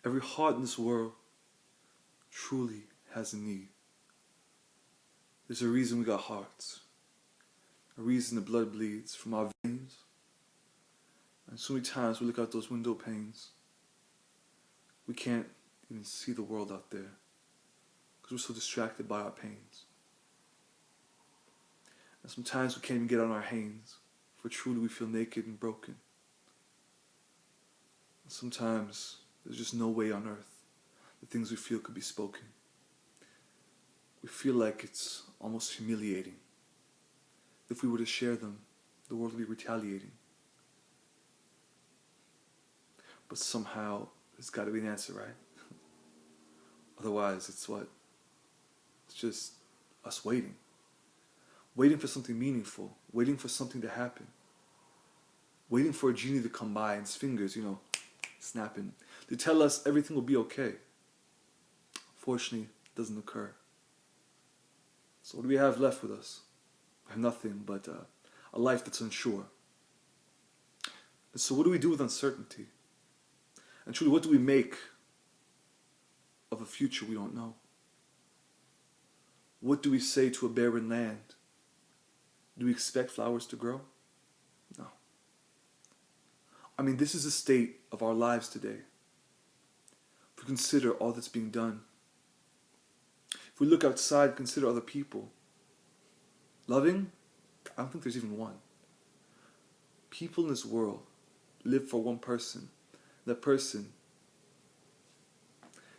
Every heart in this world truly has a need. There's a reason we got hearts, a reason the blood bleeds from our veins. And so many times we look out those window panes, we can't even see the world out there because we're so distracted by our pains. And sometimes we can't even get on our hands, for truly we feel naked and broken. And sometimes there's just no way on earth the things we feel could be spoken. We feel like it's almost humiliating. If we were to share them, the world would be retaliating. But somehow there's got to be an answer, right? Otherwise, it's what? It's just us waiting. Waiting for something meaningful. Waiting for something to happen. Waiting for a genie to come by and his fingers, snapping, to tell us everything will be okay. Fortunately, it doesn't occur. So what do we have left with us? We have nothing but a life that's unsure. And so what do we do with uncertainty? And truly, what do we make of a future we don't know? What do we say to a barren land? Do we expect flowers to grow? No. I mean, this is the state of our lives today. If we consider all that's being done, if we look outside and consider other people, loving, I don't think there's even one. People in this world live for one person. That person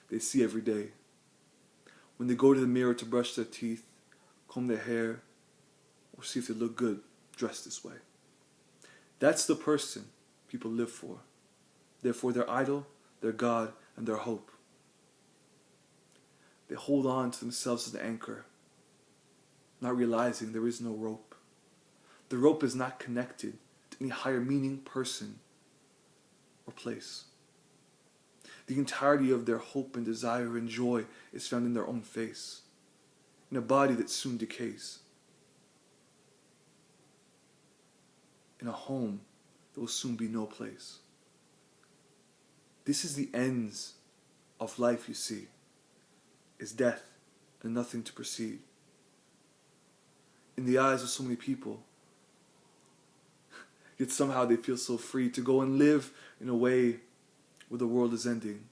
they see every day. When they go to the mirror to brush their teeth, comb their hair, or see if they look good dressed this way. That's the person people live for. Therefore, their idol, their God, and their hope. They hold on to themselves as an anchor, not realizing there is no rope. The rope is not connected to any higher meaning, person, or place. The entirety of their hope and desire and joy is found in their own face, in a body that soon decays, in a home that will soon be no place. This is the ends of life, you see, is death and nothing to proceed. In the eyes of so many people, yet somehow they feel so free to go and live in a way where the world is ending.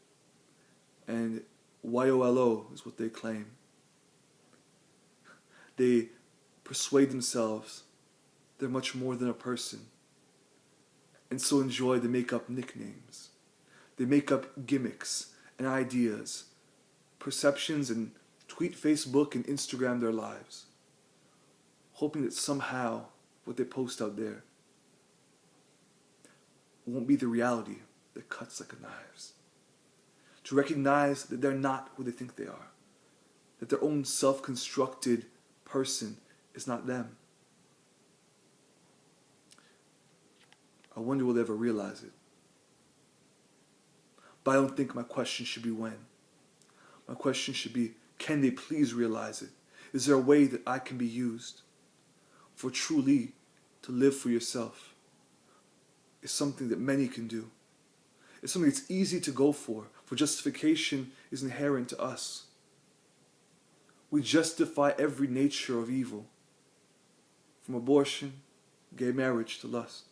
And YOLO is what they claim. They persuade themselves they're much more than a person. And so enjoy they make up nicknames. They make up gimmicks and ideas, perceptions, and tweet Facebook and Instagram their lives, hoping that somehow what they post out there won't be the reality that cuts like a knives. To recognize that they're not who they think they are, that their own self-constructed person is not them. I wonder will they ever realize it. But I don't think my question should be when. My question should be, can they please realize it? Is there a way that I can be used? For truly to live for yourself is something that many can do. It's something that's easy to go for justification is inherent to us. We justify every nature of evil, from abortion, gay marriage, to lust.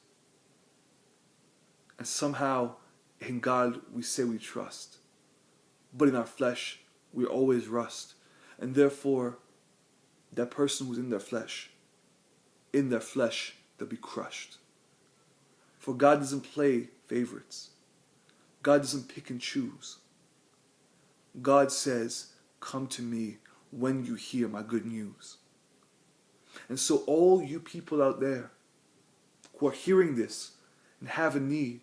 And somehow, in God we say we trust, but in our flesh we always rust. And therefore, that person who's in their flesh they'll be crushed. For God doesn't play favorites. God doesn't pick and choose. God says, come to me when you hear my good news. And so all you people out there who are hearing this and have a need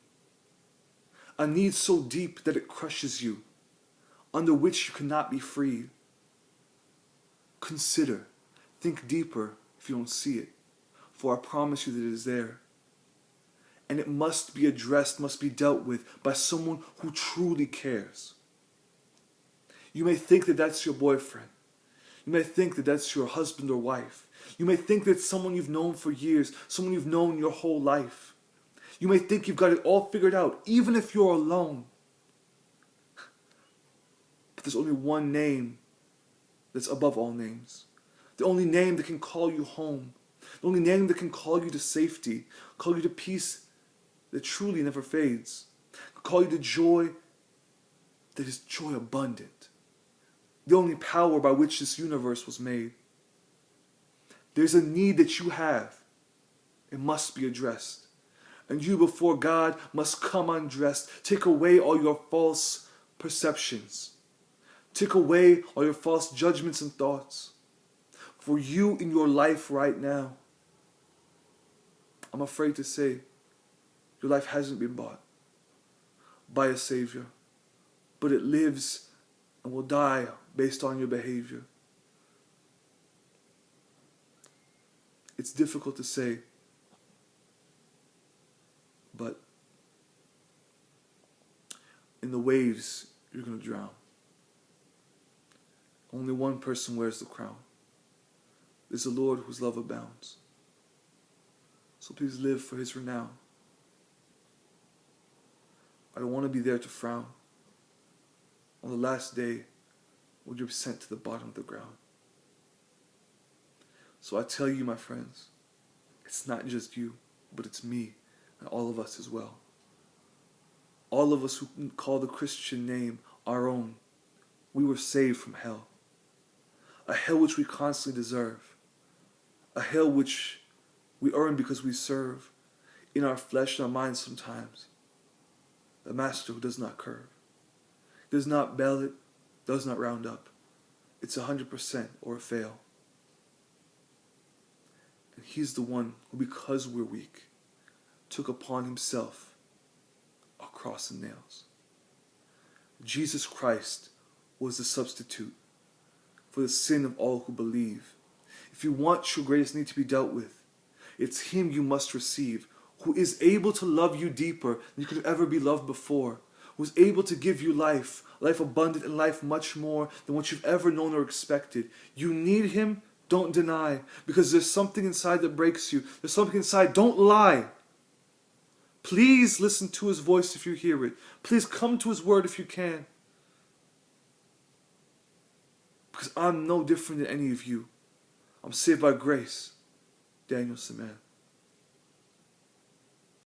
so deep that it crushes you, under which you cannot be free, consider, think deeper if you don't see it, for I promise you that it is there. And it must be addressed, must be dealt with by someone who truly cares. You may think that that's your boyfriend. You may think that that's your husband or wife. You may think that it's someone you've known for years, someone you've known your whole life. You may think you've got it all figured out, even if you're alone. there's only one name that's above all names. The only name that can call you home. The only name that can call you to safety, call you to peace that truly never fades, call you to joy that is joy abundant. The only power by which this universe was made. There's a need that you have. It must be addressed. And you before God must come undressed. Take away all your false perceptions. Take away all your false judgments and thoughts. For you in your life right now, I'm afraid to say, your life hasn't been bought by a Savior, but it lives and will die based on your behavior. It's difficult to say, but in the waves, you're going to drown. Only one person wears the crown. There's the Lord whose love abounds. So please live for his renown. I don't want to be there to frown on the last day when you're sent to the bottom of the ground. So I tell you, my friends, it's not just you, but it's me and all of us as well. All of us who call the Christian name our own, we were saved from hell. A hell which we constantly deserve. A hell which we earn because we serve in our flesh and our minds sometimes. The master who does not curve, does not bell it, does not round up. It's 100% or a fail. And he's the one who, because we're weak, took upon himself a cross and nails. Jesus Christ was the substitute for the sin of all who believe. If you want your greatest need to be dealt with, it's him you must receive, who is able to love you deeper than you could ever be loved before, who is able to give you life, life abundant and life much more than what you've ever known or expected. You need him, don't deny, because there's something inside that breaks you. There's something inside, don't lie. Please listen to his voice if you hear it. Please come to his word if you can. Because I'm no different than any of you. I'm saved by grace. Daniel Seman.